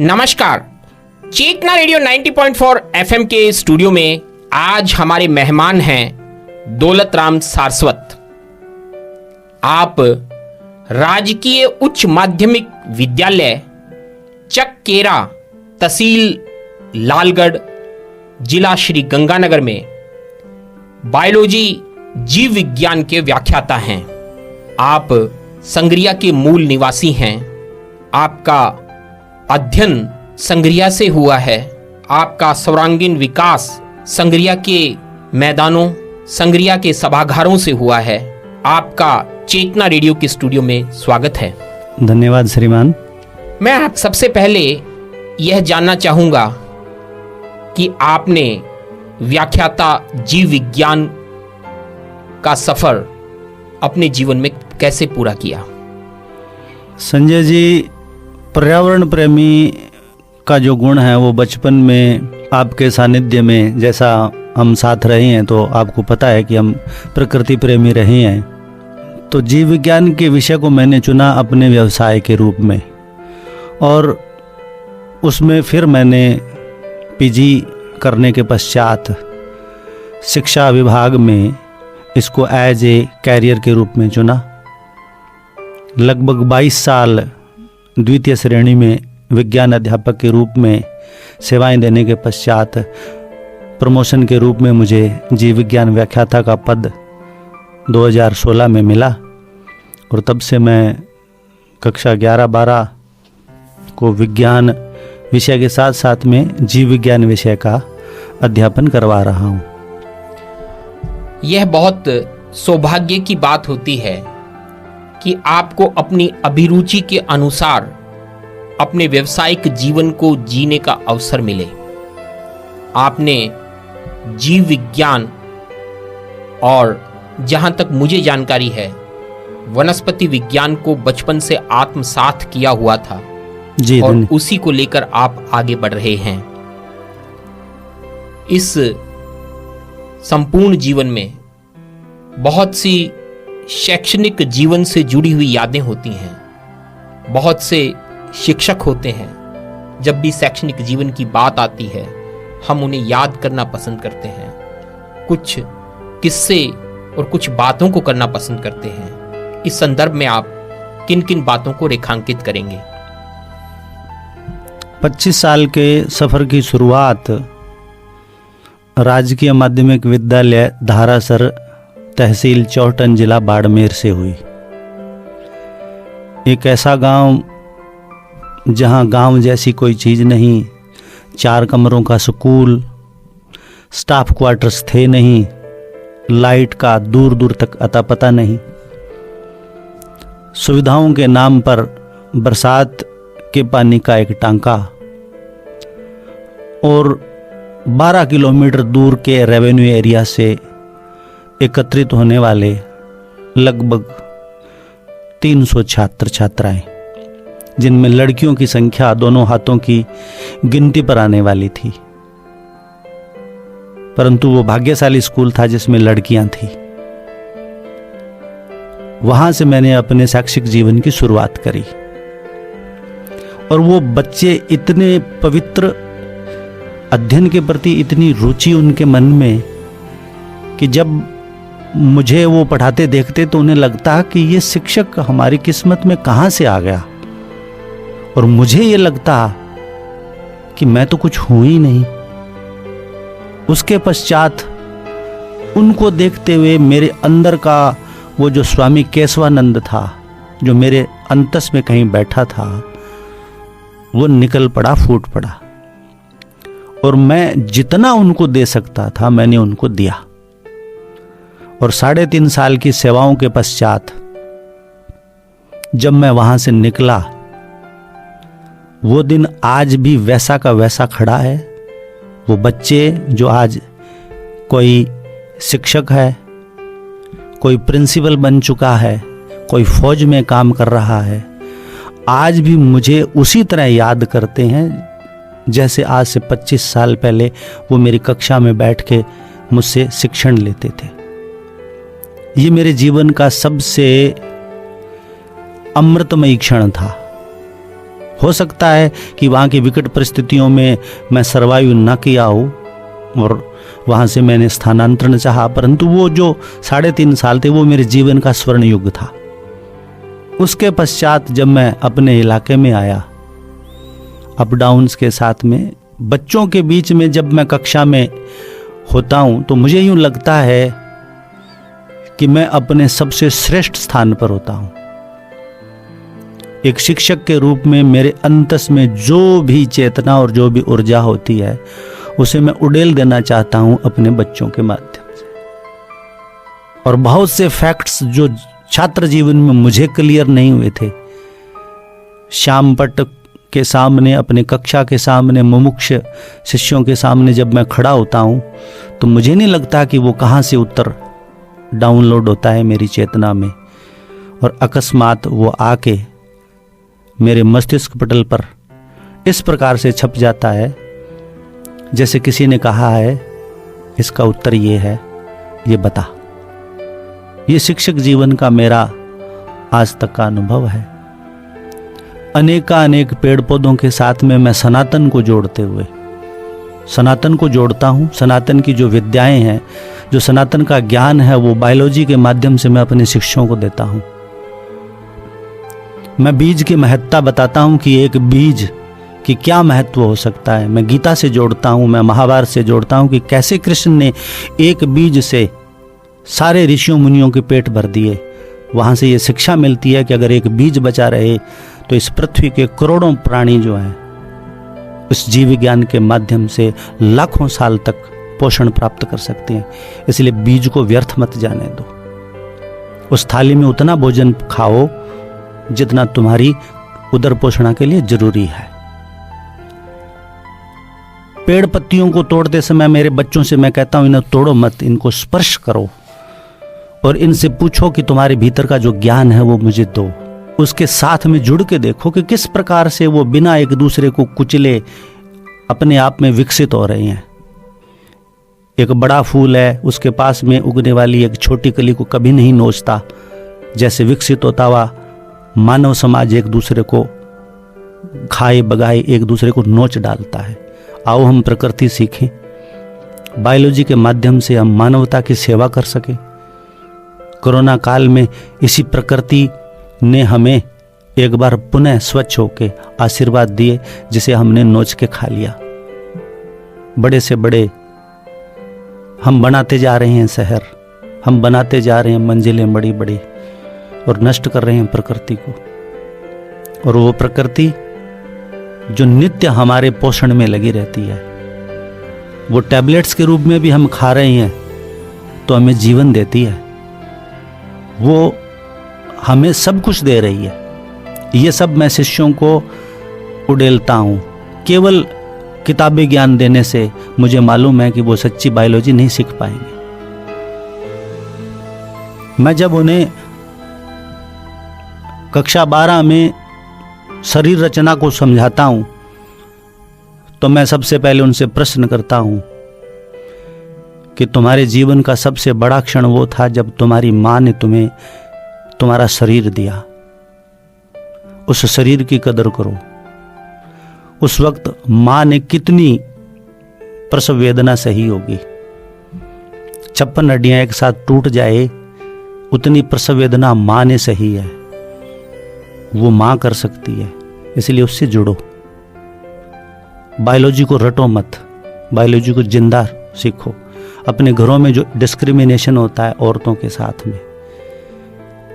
नमस्कार। चेतना radio 90.4 FM के studio में आज हमारे मेहमान हैं दौलत राम सारस्वत। आप राजकीय उच्च माध्यमिक विद्यालय चककेरा, तहसील लालगढ़, जिला श्री गंगानगर में बायोलॉजी जीव विज्ञान के व्याख्याता हैं। आप संग्रिया के मूल निवासी हैं। आपका अध्ययन संग्रिया से हुआ है। आपका सर्वांगीण विकास संग्रिया के मैदानों, संग्रिया के सभागारों से हुआ है। आपका चेतना रेडियो के स्टूडियो में स्वागत है। धन्यवाद श्रीमान। मैं आप सबसे पहले यह जानना चाहूंगा कि आपने व्याख्याता जीव विज्ञान का सफर अपने जीवन में कैसे पूरा किया? संजय जी, पर्यावरण प्रेमी का जो गुण है वो बचपन में आपके सानिध्य में, जैसा हम साथ रहे हैं तो आपको पता है कि हम प्रकृति प्रेमी रहे हैं। तो जीव विज्ञान के विषय को मैंने चुना अपने व्यवसाय के रूप में, और उसमें फिर मैंने पीजी करने के पश्चात शिक्षा विभाग में इसको एज ए कैरियर के रूप में चुना। लगभग 22 साल द्वितीय श्रेणी में विज्ञान अध्यापक के रूप में सेवाएं देने के पश्चात प्रमोशन के रूप में मुझे जीव विज्ञान व्याख्याता का पद 2016 में मिला, और तब से मैं कक्षा 11-12 को विज्ञान विषय के साथ साथ में जीव विज्ञान विषय का अध्यापन करवा रहा हूँ। यह बहुत सौभाग्य की बात होती है कि आपको अपनी अभिरुचि के अनुसार अपने व्यवसायिक जीवन को जीने का अवसर मिले। आपने जीव विज्ञान और जहां तक मुझे जानकारी है वनस्पति विज्ञान को बचपन से आत्मसात किया हुआ था जी, और उसी को लेकर आप आगे बढ़ रहे हैं। इस संपूर्ण जीवन में बहुत सी शैक्षणिक जीवन से जुड़ी हुई यादें होती हैं। बहुत से शिक्षक होते हैं, जब भी शैक्षणिक जीवन की बात आती है हम उन्हें याद करना पसंद करते हैं। कुछ किस्से और कुछ बातों को करना पसंद करते हैं। इस संदर्भ में आप किन किन बातों को रेखांकित करेंगे? 25 साल के सफर की शुरुआत राजकीय माध्यमिक विद्यालय धारासर, तहसील चौटन, जिला बाड़मेर से हुई। एक ऐसा गांव जहां गांव जैसी कोई चीज़ नहीं, 4 कमरों का स्कूल, स्टाफ क्वार्टर्स थे नहीं, लाइट का दूर दूर तक अता पता नहीं। सुविधाओं के नाम पर बरसात के पानी का एक टांका, और 12 किलोमीटर दूर के रेवेन्यू एरिया से एकत्रित होने वाले लगभग 300 छात्र छात्राएं, जिनमें लड़कियों की संख्या दोनों हाथों की गिनती पर आने वाली थी। परंतु वो भाग्यशाली स्कूल था जिसमें लड़कियां थी। वहां से मैंने अपने शैक्षिक जीवन की शुरुआत करी, और वो बच्चे इतने पवित्र, अध्ययन के प्रति इतनी रुचि उनके मन में कि जब मुझे वो पढ़ाते देखते तो उन्हें लगता कि ये शिक्षक हमारी किस्मत में कहां से आ गया, और मुझे ये लगता कि मैं तो कुछ हूं ही नहीं। उसके पश्चात उनको देखते हुए मेरे अंदर का वो जो स्वामी केशवानंद था, जो मेरे अंतस में कहीं बैठा था, वो निकल पड़ा, फूट पड़ा, और मैं जितना उनको दे सकता था मैंने उनको दिया। और 3.5 साल की सेवाओं के पश्चात जब मैं वहां से निकला, वो दिन आज भी वैसा का वैसा खड़ा है। वो बच्चे जो आज कोई शिक्षक है, कोई प्रिंसिपल बन चुका है, कोई फौज में काम कर रहा है, आज भी मुझे उसी तरह याद करते हैं जैसे आज से 25 साल पहले वो मेरी कक्षा में बैठ के मुझसे शिक्षण लेते थे। ये मेरे जीवन का सबसे अमृतमयी क्षण था। हो सकता है कि वहाँ की विकट परिस्थितियों में मैं सर्वाइव न किया हूँ और वहाँ से मैंने स्थानांतरण चाहा, परंतु वो जो 3.5 साल थे वो मेरे जीवन का स्वर्ण युग था। उसके पश्चात जब मैं अपने इलाके में आया, अप डाउन्स के साथ में, बच्चों के बीच में जब मैं कक्षा में होता हूँ तो मुझे यूँ लगता है कि मैं अपने सबसे श्रेष्ठ स्थान पर होता हूँ। एक शिक्षक के रूप में मेरे अंतस में जो भी चेतना और जो भी ऊर्जा होती है उसे मैं उड़ेल देना चाहता हूं अपने बच्चों के माध्यम से। और बहुत से फैक्ट्स जो छात्र जीवन में मुझे क्लियर नहीं हुए थे, श्याम पट के सामने, अपने कक्षा के सामने, मुमुक्ष शिष्यों के सामने जब मैं खड़ा होता हूं तो मुझे नहीं लगता कि वो कहां से उत्तर डाउनलोड होता है मेरी चेतना में, और अकस्मात वो आके मेरे मस्तिष्क पटल पर इस प्रकार से छप जाता है जैसे किसी ने कहा है इसका उत्तर ये है, ये बता। ये शिक्षक जीवन का मेरा आज तक का अनुभव है। अनेक पेड़ पौधों के साथ में मैं सनातन को जोड़ते हुए, सनातन को जोड़ता हूँ। सनातन की जो विद्याएं हैं, जो सनातन का ज्ञान है, वो बायोलॉजी के माध्यम से मैं अपने शिष्यों को देता हूँ। मैं बीज की महत्ता बताता हूँ कि एक बीज कि क्या महत्व हो सकता है। मैं गीता से जोड़ता हूँ, मैं महाभारत से जोड़ता हूँ कि कैसे कृष्ण ने एक बीज से सारे ऋषियों मुनियों के पेट भर दिए। वहाँ से ये शिक्षा मिलती है कि अगर एक बीज बचा रहे तो इस पृथ्वी के करोड़ों प्राणी जो हैं उस जीव विज्ञान के माध्यम से लाखों साल तक पोषण प्राप्त कर सकते हैं। इसलिए बीज को व्यर्थ मत जाने दो। उस थाली में उतना भोजन खाओ जितना तुम्हारी उदर पोषणा के लिए जरूरी है। पेड़ पत्तियों को तोड़ते समय मेरे बच्चों से मैं कहता हूं इन्हें तोड़ो मत, इनको स्पर्श करो और इनसे पूछो कि तुम्हारे भीतर का जो ज्ञान है वो मुझे दो। उसके साथ में जुड़ के देखो कि किस प्रकार से वो बिना एक दूसरे को कुचले अपने आप में विकसित हो रहे हैं। एक बड़ा फूल है, उसके पास में उगने वाली एक छोटी कली को कभी नहीं नोचता। जैसे विकसित होता हुआ मानव समाज एक दूसरे को खाए बगाए एक दूसरे को नोच डालता है। आओ हम प्रकृति सीखें, बायोलॉजी के माध्यम से हम मानवता की सेवा कर सकें। कोरोना काल में इसी प्रकृति ने हमें एक बार पुनः स्वच्छ होके आशीर्वाद दिए जिसे हमने नोच के खा लिया। बड़े से बड़े हम बनाते जा रहे हैं शहर, हम बनाते जा रहे हैं मंजिलें बड़ी बड़ी और नष्ट कर रहे हैं प्रकृति को। और वो प्रकृति जो नित्य हमारे पोषण में लगी रहती है, वो टैबलेट्स के रूप में भी हम खा रहे हैं तो हमें जीवन देती है। वो हमें सब कुछ दे रही है। ये सब मैं शिष्यों को उड़ेलता हूँ। केवल किताबी ज्ञान देने से मुझे मालूम है कि वो सच्ची बायोलॉजी नहीं सीख पाएंगे। मैं जब उन्हें कक्षा 12 में शरीर रचना को समझाता हूं तो मैं सबसे पहले उनसे प्रश्न करता हूं कि तुम्हारे जीवन का सबसे बड़ा क्षण वो था जब तुम्हारी मां ने तुम्हें तुम्हारा शरीर दिया। उस शरीर की कदर करो। उस वक्त मां ने कितनी प्रसव वेदना सही होगी। 56 हड्डियां एक साथ टूट जाए उतनी प्रसव वेदना मां ने सही है, वो मां कर सकती है। इसलिए उससे जुड़ो। बायोलॉजी को रटो मत, बायोलॉजी को जिंदा सीखो। अपने घरों में जो डिस्क्रिमिनेशन होता है औरतों के साथ में,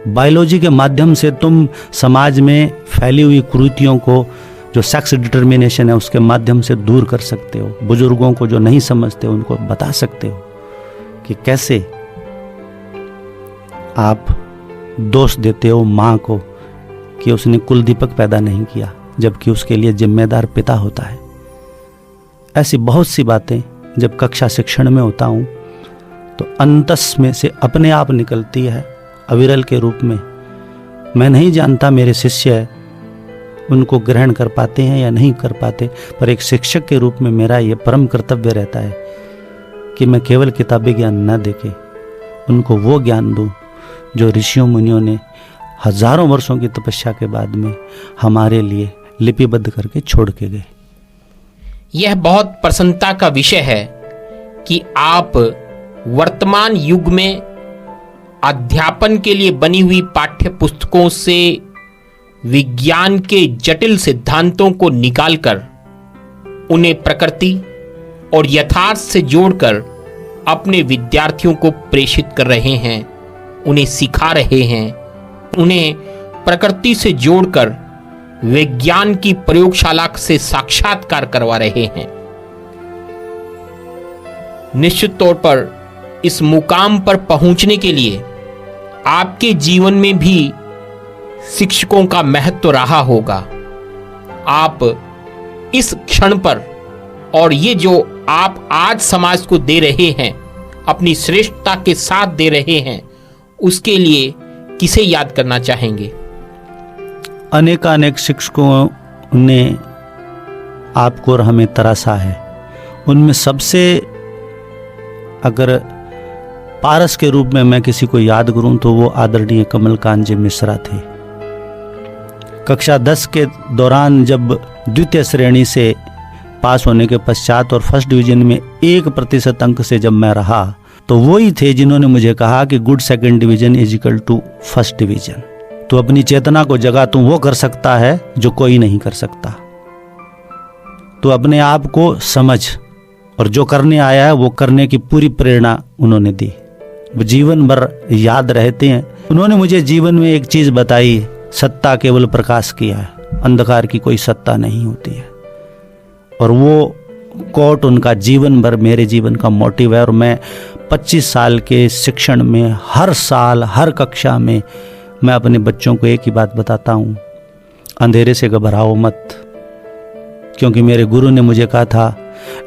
बायोलॉजी के माध्यम से तुम समाज में फैली हुई कुरीतियों को, जो सेक्स डिटर्मिनेशन है, उसके माध्यम से दूर कर सकते हो। बुजुर्गों को जो नहीं समझते उनको बता सकते हो कि कैसे आप दोष देते हो मां को कि उसने कुल दीपक पैदा नहीं किया, जबकि उसके लिए जिम्मेदार पिता होता है। ऐसी बहुत सी बातें जब कक्षा शिक्षण में होता हूं तो अंतस में से अपने आप निकलती है अविरल के रूप में। मैं नहीं जानता मेरे शिष्य उनको ग्रहण कर पाते हैं या नहीं कर पाते, पर एक शिक्षक के रूप में मेरा ये परम कर्तव्य रहता है कि मैं केवल किताबी ज्ञान न देके उनको वो ज्ञान दूं जो ऋषियों मुनियों ने हजारों वर्षों की तपस्या के बाद में हमारे लिए लिपिबद्ध करके छोड़ के गए। यह बहुत प्रसन्नता का विषय है कि आप वर्तमान युग में अध्यापन के लिए बनी हुई पाठ्य पुस्तकों से विज्ञान के जटिल सिद्धांतों को निकालकर उन्हें प्रकृति और यथार्थ से जोड़कर अपने विद्यार्थियों को प्रेषित कर रहे हैं, उन्हें सिखा रहे हैं, उन्हें प्रकृति से जोड़कर विज्ञान की प्रयोगशाला से साक्षात्कार करवा रहे हैं। निश्चित तौर पर इस मुकाम पर पहुंचने के लिए आपके जीवन में भी शिक्षकों का महत्व रहा होगा। आप इस क्षण पर और ये जो आप आज समाज को दे रहे हैं, अपनी श्रेष्ठता के साथ दे रहे हैं, उसके लिए किसे याद करना चाहेंगे? अनेकानेक शिक्षकों ने आपको और हमें तरासा है। उनमें सबसे अगर पारस के रूप में मैं किसी को याद करूं तो वो आदरणीय कमलकांत जी मिश्रा थे। कक्षा 10 के दौरान जब द्वितीय श्रेणी से पास होने के पश्चात और फर्स्ट डिवीजन में 1% अंक से जब मैं रहा, तो वही थे जिन्होंने मुझे कहा कि good second division is equal to first division. तो अपनी चेतना को जगा तू वो कर सकता है जो कोई नहीं कर सकता। तो अपने आप को समझ और जो करने आया है वो करने की पूरी प्रेरणा उन्होंने दी, वो जीवन भर याद रहते हैं। उन्होंने मुझे जीवन में एक चीज बताई, सत्ता केवल प्रकाश की है, अंधकार की कोई सत्ता नहीं होती है। और वो कोट उनका जीवन भर मेरे जीवन का मोटिव है। और मैं 25 साल के शिक्षण में हर साल हर कक्षा में मैं अपने बच्चों को एक ही बात बताता हूँ, अंधेरे से घबराओ मत, क्योंकि मेरे गुरु ने मुझे कहा था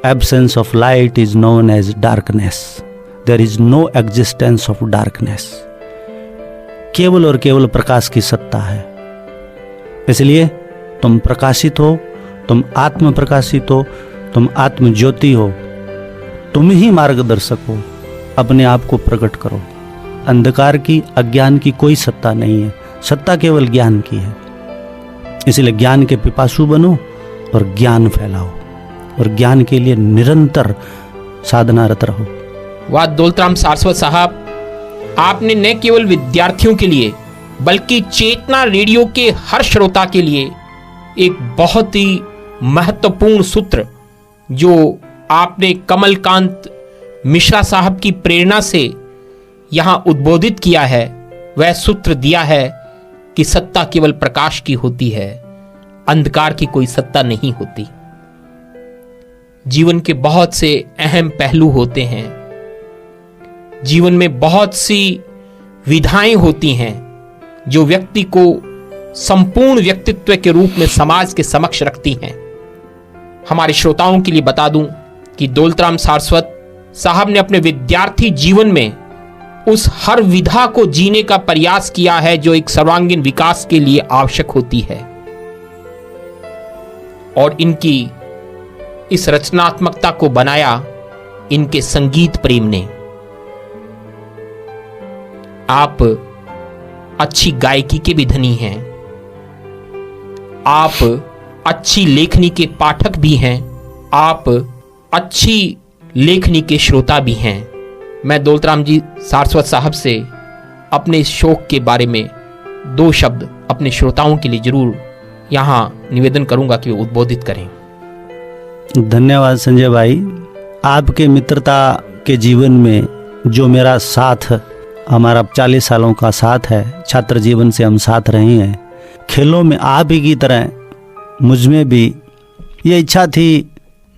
absence of light is known as darkness, there is no existence of darkness. केवल और केवल प्रकाश की सत्ता है। इसलिए तुम प्रकाशित हो, तुम आत्म प्रकाशित हो, तुम आत्म ज्योति हो, तुम ही मार्गदर्शक हो। अपने आप को प्रकट करो। अंधकार की, अज्ञान की कोई सत्ता नहीं है, सत्ता केवल ज्ञान की है। इसलिए ज्ञान के पिपासु बनो और ज्ञान फैलाओ और ज्ञान के लिए निरंतर साधनारत रहो। वाह दौलतराम सारस्वत साहब, आपने न केवल विद्यार्थियों के लिए बल्कि चेतना रेडियो के हर श्रोता के लिए एक बहुत ही महत्वपूर्ण सूत्र जो आपने कमलकांत मिश्रा साहब की प्रेरणा से यहाँ उद्बोधित किया है, वह सूत्र दिया है कि सत्ता केवल प्रकाश की होती है, अंधकार की कोई सत्ता नहीं होती। जीवन के बहुत से अहम पहलू होते हैं, जीवन में बहुत सी विधाएं होती हैं जो व्यक्ति को संपूर्ण व्यक्तित्व के रूप में समाज के समक्ष रखती हैं। हमारे श्रोताओं के लिए बता दूं कि दौलतराम सारस्वत साहब ने अपने विद्यार्थी जीवन में उस हर विधा को जीने का प्रयास किया है जो एक सर्वांगीण विकास के लिए आवश्यक होती है। और इनकी इस रचनात्मकता को बनाया इनके संगीत प्रेम ने। आप अच्छी गायकी के भी धनी हैं, आप अच्छी लेखनी के पाठक भी हैं, आप अच्छी लेखनी के श्रोता भी हैं। मैं दौलतराम जी सारस्वत साहब से अपने शौक के बारे में 2 शब्द अपने श्रोताओं के लिए जरूर यहाँ निवेदन करूंगा कि वो उद्बोधित करें। धन्यवाद संजय भाई। आपके मित्रता के जीवन में जो मेरा साथ, हमारा 40 सालों का साथ है, छात्र जीवन से हम साथ रहे हैं। खेलों में आप ही की तरह मुझ में भी ये इच्छा थी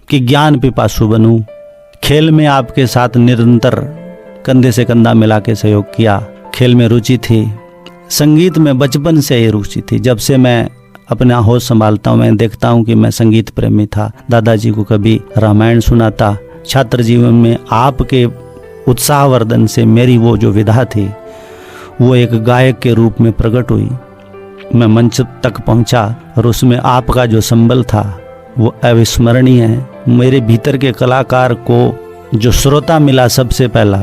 कि ज्ञान पिपासु बनूं। खेल में आपके साथ निरंतर कंधे से कंधा मिला के सहयोग किया। खेल में रुचि थी, संगीत में बचपन से ही रुचि थी। जब से मैं अपना होश संभालता हूँ मैं देखता हूँ कि मैं संगीत प्रेमी था। दादाजी को कभी रामायण सुनाता। छात्र जीवन में आपके उत्साहवर्धन से मेरी वो जो विधा थी वो एक गायक के रूप में प्रकट हुई। मैं मंच तक पहुंचा और उसमें आपका जो संबल था वो अविस्मरणीय है। मेरे भीतर के कलाकार को जो श्रोता मिला सबसे पहला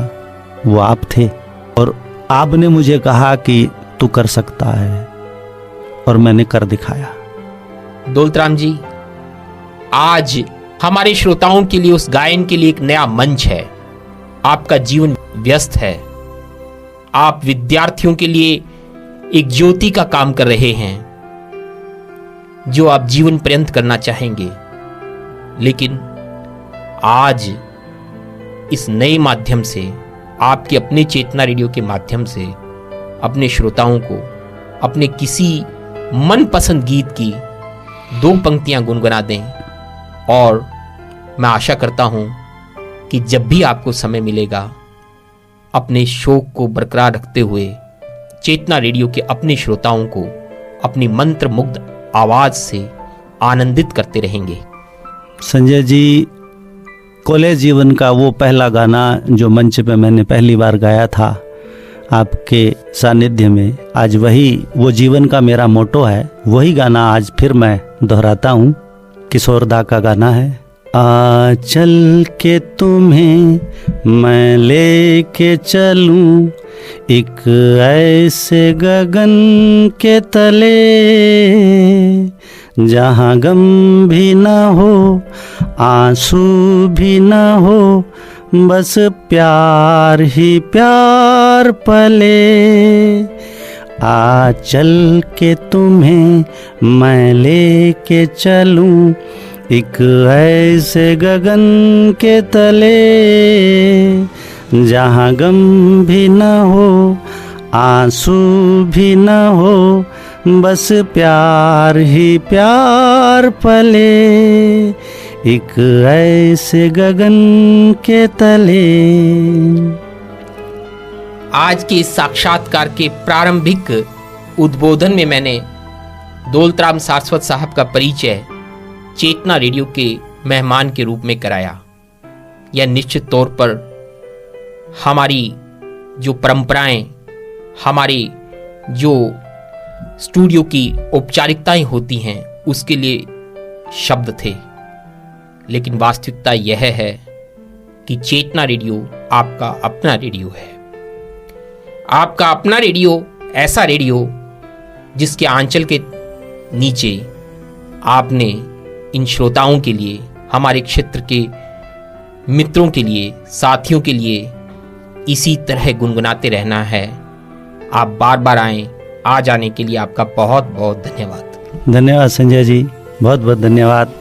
वो आप थे और आपने मुझे कहा कि तू कर सकता है और मैंने कर दिखाया। दौलतराम जी, आज हमारे श्रोताओं के लिए, उस गायन के लिए एक नया मंच है। आपका जीवन व्यस्त है, आप विद्यार्थियों के लिए एक ज्योति का काम कर रहे हैं जो आप जीवन पर्यंत करना चाहेंगे। लेकिन आज इस नए माध्यम से, आपके अपने चेतना रेडियो के माध्यम से अपने श्रोताओं को अपने किसी मनपसंद गीत की 2 पंक्तियां गुनगुना दें। और मैं आशा करता हूं कि जब भी आपको समय मिलेगा, अपने शौक को बरकरार रखते हुए चेतना रेडियो के अपने श्रोताओं को अपनी मंत्र मुग्ध आवाज से आनंदित करते रहेंगे। संजय जी, कॉलेज जीवन का वो पहला गाना जो मंच पे मैंने पहली बार गाया था आपके सानिध्य में, आज वही वो जीवन का मेरा मोटो है। वही गाना आज फिर मैं दोहराता हूँ। किशोरदा का गाना है। आ चल के तुम्हें मैं लेके चलूं एक ऐसे गगन के तले, जहाँ गम भी ना हो, आंसू भी ना हो, बस प्यार ही प्यार पले। आ चल के तुम्हें मैं लेके चलूं एक ऐसे गगन के तले, जहाँ गम भी ना हो, आंसू भी ना हो, बस प्यार ही प्यार पले, एक ऐसे गगन के तले। आज के इस साक्षात्कार के प्रारंभिक उद्बोधन में मैंने दौलतराम सारस्वत साहब का परिचय चेतना रेडियो के मेहमान के रूप में कराया। यह निश्चित तौर पर हमारी जो परंपराएं, हमारी जो स्टूडियो की औपचारिकताएं होती हैं, उसके लिए शब्द थे। लेकिन वास्तविकता यह है कि चेतना रेडियो आपका अपना रेडियो है। आपका अपना रेडियो, ऐसा रेडियो जिसके आंचल के नीचे आपने इन श्रोताओं के लिए, हमारे क्षेत्र के मित्रों के लिए, साथियों के लिए इसी तरह गुनगुनाते रहना है। आप बार बार आएं। आ जाने के लिए आपका बहुत बहुत धन्यवाद। धन्यवाद संजय जी, बहुत बहुत धन्यवाद।